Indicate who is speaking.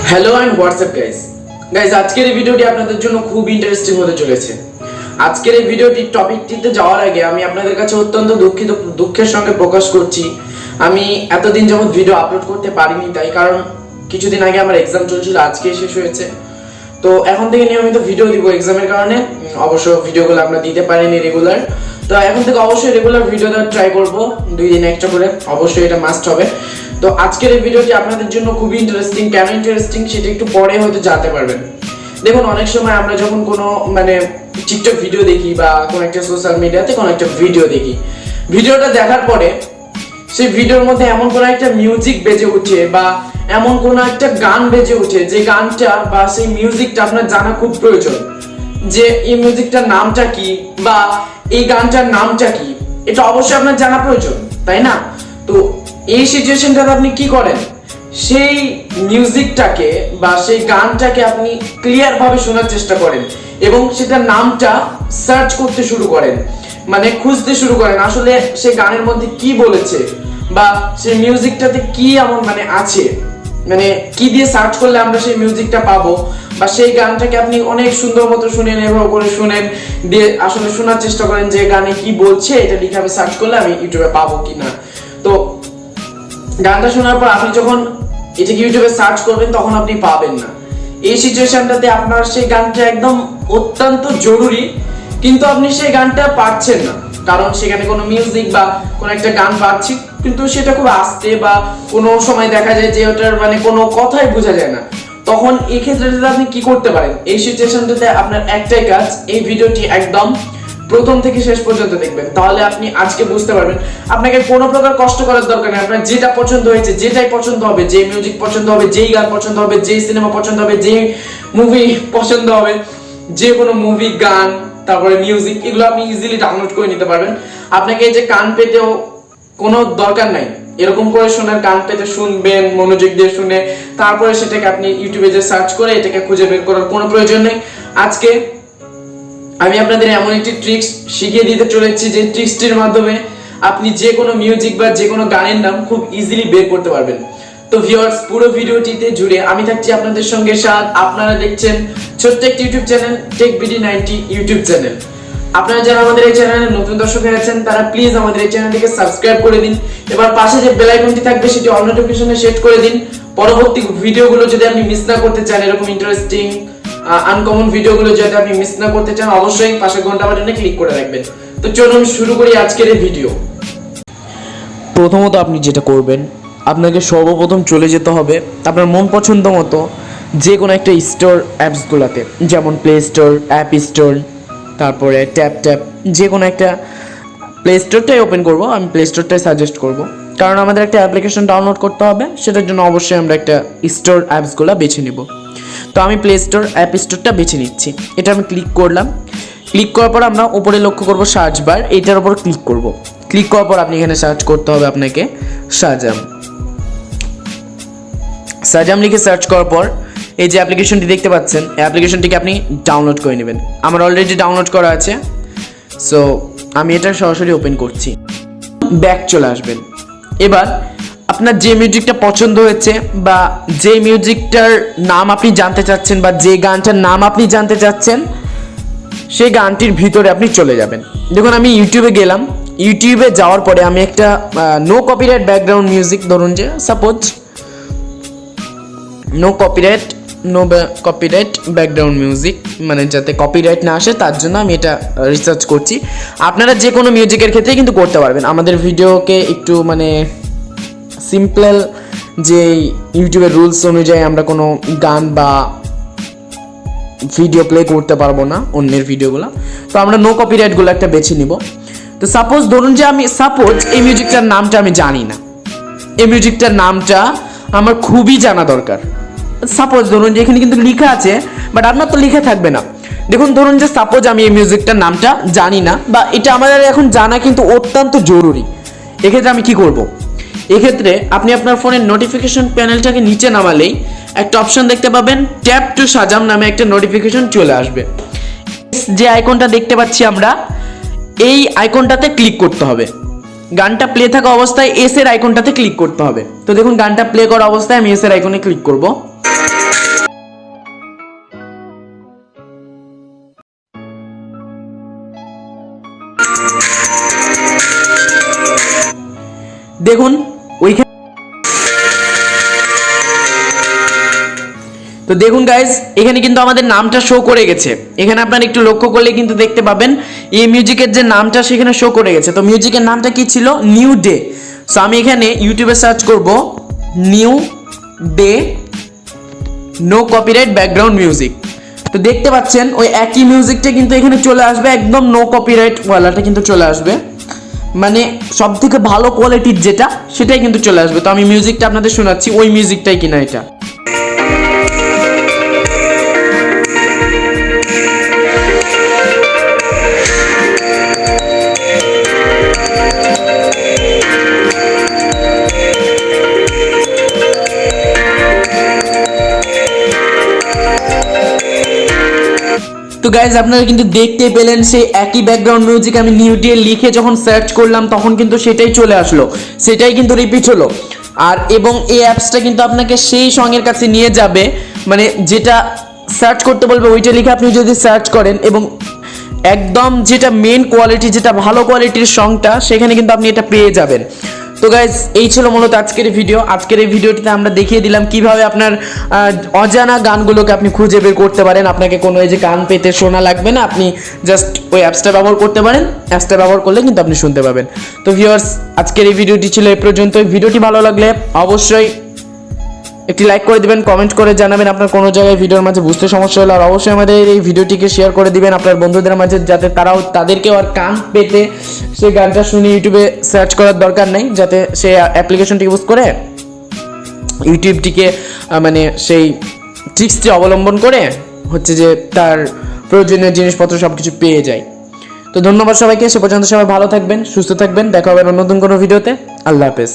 Speaker 1: Hello and WhatsApp guys আজকের এই ভিডিওটি আপনাদের জন্য খুব ইন্টারেস্টিং হতে চলেছে। আজকের এই ভিডিওটির টপিকটিতে যাওয়ার আগে আমি আপনাদের কাছে অত্যন্ত দুঃখের সঙ্গে প্রকাশ করছি আমি এতদিন যাবত ভিডিও আপলোড করতে পারিনি, তাই কারণ কিছুদিন আগে আমার এক্সাম চলছিল, আজকে শেষ হয়েছে। তো এখন থেকে নিয়মিত ভিডিও দিব এক্সামের কারণে, অবশ্য ভিডিওগুলো আমরা দিতে পারিনি রেগুলার। তো এখন থেকে অবশ্যই রেগুলার ভিডিও দেওয়ার ট্রাই করবো, 2 দিন একটা করে, অবশ্যই এটা মাস্ট হবে। তো আজকের এই ভিডিওটি আপনাদের জন্য খুবই ইন্টারেস্টিং। কেন ইন্টারেস্টিং সেটা একটু পরে হয়তো জানতে পারবেন। দেখুন, অনেক সময় আমরা যখন কোনো টিকটক ভিডিও দেখি বা কোনো একটা সোশ্যাল মিডিয়াতে কোনো একটা ভিডিও দেখি, ভিডিওটা দেখার পরে সেই ভিডিওর মধ্যে এমন কোনো একটা মিউজিক বেজে উঠে বা এমন কোনো একটা গান বেজে উঠে যে গানটা বা সেই মিউজিকটা আপনার জানা খুব প্রয়োজন, যে এই মিউজিকটার নামটা কি বা এই গানটার নামটা কি, এটা অবশ্যই আপনার জানা প্রয়োজন, তাই না? তো এই সিচুয়েশনটাতে আপনি কি করেন, সেই মিউজিকটাকে বা সেই গানটাকে আপনি ক্লিয়ার ভাবে শোনার চেষ্টা করেন এবং সেটার নামটা সার্চ করতে শুরু করেন, মানে খুঁজতে শুরু করেন আসলে সেই গানের মধ্যে কি বলেছে বা সেই মিউজিকটাতে কি এমন আছে, মানে কি দিয়ে সার্চ করলে আমরা সেই মিউজিকটা পাবো বা সেই গানটাকে আপনি অনেক সুন্দর মতো শুনেন, এভাবে করে শুনেন, দিয়ে আসলে শোনার চেষ্টা করেন যে গানে কি বলছে, এটা লিখে আমি সার্চ করলে আমি ইউটিউবে পাবো কিনা। তো গানটা শোনার পর আপনি যখন এটাকে ইউটিউবে সার্চ করবেন তখন আপনি পাবেন না। এই সিচুয়েশনটাতে আপনার সেই গানটা একদম অত্যন্ত জরুরি, কিন্তু আপনি সেই গানটা পাচ্ছেন না, কারণ সেখানে কোনো মিউজিক বা কোনো একটা গান পাচ্ছি কিন্তু সেটা খুব আস্তে বা কোনো সময় দেখা যায় যে ওটার কোনো কথাই বোঝা যায় না। তখন এই ক্ষেত্রে আপনি কি করতে পারেন, এই সিচুয়েশনটাতে আপনার একটাই কাজ, এই ভিডিওটি একদম প্রথম থেকে শেষ পর্যন্ত দেখবেন, তাহলে আপনি আজকে বুঝতে পারবেন। আপনাকে কোনো প্রকার কষ্ট করার দরকার নেই, আপনার যেটা পছন্দ হয়েছে, যেটাই পছন্দ হবে, যে মিউজিক পছন্দ হবে, যেই গান পছন্দ হবে, যেই সিনেমা পছন্দ হবে, যেই মুভি পছন্দ হবে, যে কোনো মুভি, গান, তারপরে মিউজিক, এগুলো আপনি ইজিলি ডাউনলোড করে নিতে পারবেন। আপনাকে এই যে কান পেতেও কোনো দরকার নাই, এরকম করে শোনার, কান পেতে শুনবেন মনোযোগ দিয়ে শুনে, তারপরে সেটাকে আপনি ইউটিউবে যে সার্চ করে এটাকে খুঁজে বের করার কোনো প্রয়োজন নেই। আজকে আমি আপনাদের এমন একটি ট্রিক্স শিখিয়ে দিতে চলেছি যে ট্রিক্সটির মাধ্যমে আপনি যে কোনো মিউজিক বা যে কোনো গানের নাম খুব ইজিলি বের করতে পারবেন। তো ভিউয়ার্স, পুরো ভিডিওটিতে জুড়ে আমি থাকছি আপনাদের সঙ্গে সাথ। আপনারা দেখছেন ছোট্ট একটি YouTube channel, TechBD90 YouTube channel. আপনারা যারা আমাদের এই চ্যানেলে নতুন দর্শক হয়েছেন তারা প্লিজ আমাদের এই চ্যানেলটিকে সাবস্ক্রাইব করে দিন। এবার পাশে যে বেল আইকনটি থাকবে সেটি অল নোটিফিকেশনে সেট করে দিন। পরবর্তী ভিডিওগুলো যদি আপনি মিস না করতে চান, এরকম ইন্টারেস্টিং আনকমন ভিডিওগুলো যদি আপনি মিস না করতে চান, অবশ্যই পাশে ঘন্টা বাটনে ক্লিক করে রাখবেন। তো চলুন শুরু করি আজকের এই ভিডিও।
Speaker 2: প্রথমত আপনি যেটা করবেন, আপনাকে সর্বপ্রথম চলে যেতে হবে আপনার মন পছন্দ মতো যে কোনো একটা স্টোর অ্যাপসগুলোতে, যেমন প্লে স্টোর, অ্যাপ স্টোর, তারপরে ট্যাপ, যে কোনো একটা প্লে স্টোরটাই ওপেন করব। আমি প্লে স্টোরটাই সাজেস্ট করব, কারণ আমাদের একটা অ্যাপ্লিকেশন ডাউনলোড করতে হবে, সেটার জন্য অবশ্যই আমরা একটা স্টোর অ্যাপসগুলো বেছে নিব। তো আমি প্লে স্টোর, অ্যাপ স্টোরটা বেছে নিচ্ছি। এটা আমি ক্লিক করলাম। ক্লিক করার পর আমরা উপরে লক্ষ্য করব সার্চ বার, এটার উপর ক্লিক করব। ক্লিক করার পর আপনি এখানে সার্চ করতে হবে আপনাকে সাজাম লিখে সার্চ করার পর এই যে অ্যাপ্লিকেশনটি দেখতে পাচ্ছেন, এই অ্যাপ্লিকেশনটিকে আপনি ডাউনলোড করে নেবেন। আমার অলরেডি ডাউনলোড করা আছে, সো আমি এটা সরাসরি ওপেন করছি। ব্যাক চলে আসবেন। এবার আপনার যে মিউজিকটা পছন্দ হয়েছে বা যে মিউজিকটার নাম আপনি জানতে চাচ্ছেন বা যে গানটার নাম আপনি জানতে চাচ্ছেন, সেই গানটির ভিতরে আপনি চলে যাবেন। দেখুন, আমি ইউটিউবে গেলাম। ইউটিউবে যাওয়ার পরে আমি একটা নো কপিরাইট ব্যাকগ্রাউন্ড মিউজিক, ধরুন যে suppose no copyright background music, যাতে কপিরাইট না আসে তার জন্য আমি এটা রিসার্চ করছি। আপনারা যে কোনো মিউজিকের ক্ষেত্রে কিন্তু করতে পারবেন। আমাদের ভিডিওকে একটু সিম্পল, যে ইউটিউবের রুলস অনুযায়ী আমরা কোনো গান বা ভিডিও প্লে করতে পারবো না, অন্যের ভিডিওগুলো। তো আমরা নো কপিরাইটগুলো একটা বেছে নিব। তো সাপোজ ধরুন যে এই মিউজিকটার নামটা আমি জানি না, এই মিউজিকটার নামটা আমার খুবই জানা দরকার। সাপোজ ধরুন যে এখানে কিন্তু লেখা আছে, বাট আপনার তো লেখা থাকবে না। দেখুন, ধরুন যে সাপোজ আমি এই মিউজিকটার নামটা জানি না বা এটা আমাদের এখন জানা কিন্তু অত্যন্ত জরুরি। এক্ষেত্রে আমি কি করব? এক্ষেত্রে আপনি আপনার ফোনের নোটিফিকেশন প্যানেলটাকে নিচে নামালেই একটা অপশন দেখতে পাবেন, ট্যাপ টু সাজাম নামে একটা নোটিফিকেশন চলে আসবে। যে আইকনটা দেখতে পাচ্ছি আমরা, এই আইকনটাতে ক্লিক করতে হবে। গানটা প্লে থাকা অবস্থায় এস এর আইকনটাতে ক্লিক করতে হবে। তো দেখুন, গানটা প্লে করা অবস্থায় আমি এস এর আইকনে ক্লিক করব। দেখুন ওইখানে, তো দেখুন গাইজ এখানে কিন্তু আমাদের নামটা শো করে গেছে। এখানে আপনারা একটু লক্ষ্য করলে কিন্তু দেখতে পাবেন এই মিউজিকের যে নামটা সেখানে শো করে গেছে। তো মিউজিকের নামটা কি ছিল? New day. সো আমি এখানে ইউটিউবে সার্চ করব new day no copyright background music. তো দেখতে পাচ্ছেন ওই একই মিউজিকটা কিন্তু এখানে চলে আসবে, একদম নো কপিরাইট ওয়ালাটা কিন্তু চলে আসবে, মানে সব থেকে ভালো কোয়ালিটির যেটা সেটাই কিন্তু চলে আসবে। তো আমি মিউজিকটা আপনাদের শোনাচ্ছি, ওই মিউজিকটাই কিনা এটা। তো গাইজ আপনারা কিন্তু দেখতে পেলেন সেই একই ব্যাকগ্রাউন্ড মিউজিক আমি নিউ ডে লিখে যখন সার্চ করলাম তখন কিন্তু সেটাই চলে আসলো, সেটাই কিন্তু রিপিট হলো। আর এবং এই অ্যাপসটা কিন্তু আপনাকে সেই সঙ্গের কাছে নিয়ে যাবে, মানে যেটা সার্চ করতে বলবে ওইটা লিখে আপনি যদি সার্চ করেন এবং একদম যেটা মেন কোয়ালিটি, যেটা ভালো কোয়ালিটির সংটা সেখানে কিন্তু আপনি এটা পেয়ে যাবেন। তো গাইজ এই ছিল মূলত আজকের ভিডিও। আজকের এই ভিডিওটিতে আমরা দেখিয়ে দিলাম কিভাবে আপনার অজানা গানগুলোকে আপনি খুঁজে বের করতে পারেন। আপনাকে কোনো এই যে গান পেতে শোনা লাগবে না, আপনি জাস্ট ওই অ্যাপসটা ব্যবহার করতে পারেন। অ্যাপসটা ব্যবহার করলে কিন্তু আপনি শুনতে পাবেন। তো ভিউয়ার্স আজকের এই ভিডিওটি ছিল এই পর্যন্ত। ভিডিওটি ভালো লাগলে অবশ্যই একটি লাইক করে দিবেন, কমেন্ট করে জানাবেন আপনার কোনো জায়গায় ভিডিওর মাঝে বুঝতে সমস্যা হলো। আর অবশ্যই আমাদের এই ভিডিওটিকে শেয়ার করে দিবেন আপনার বন্ধুদের মাঝে, যাতে তাদেরকেও আর কান পেতে সেই গানটা শুনে ইউটিউবে সার্চ করার দরকার নেই, যাতে সে অ্যাপ্লিকেশনটি ইউজ করে ইউটিউবটিকে মানে সেই ট্রিক্সটি অবলম্বন করে হচ্ছে যে তার প্রয়োজনীয় জিনিসপত্র সব কিছু পেয়ে যায়। তো ধন্যবাদ সবাইকে, সে পর্যন্ত সবাই ভালো থাকবেন, সুস্থ থাকবেন, দেখা হবে নতুন কোনো ভিডিওতে। আল্লাহ হাফেজ।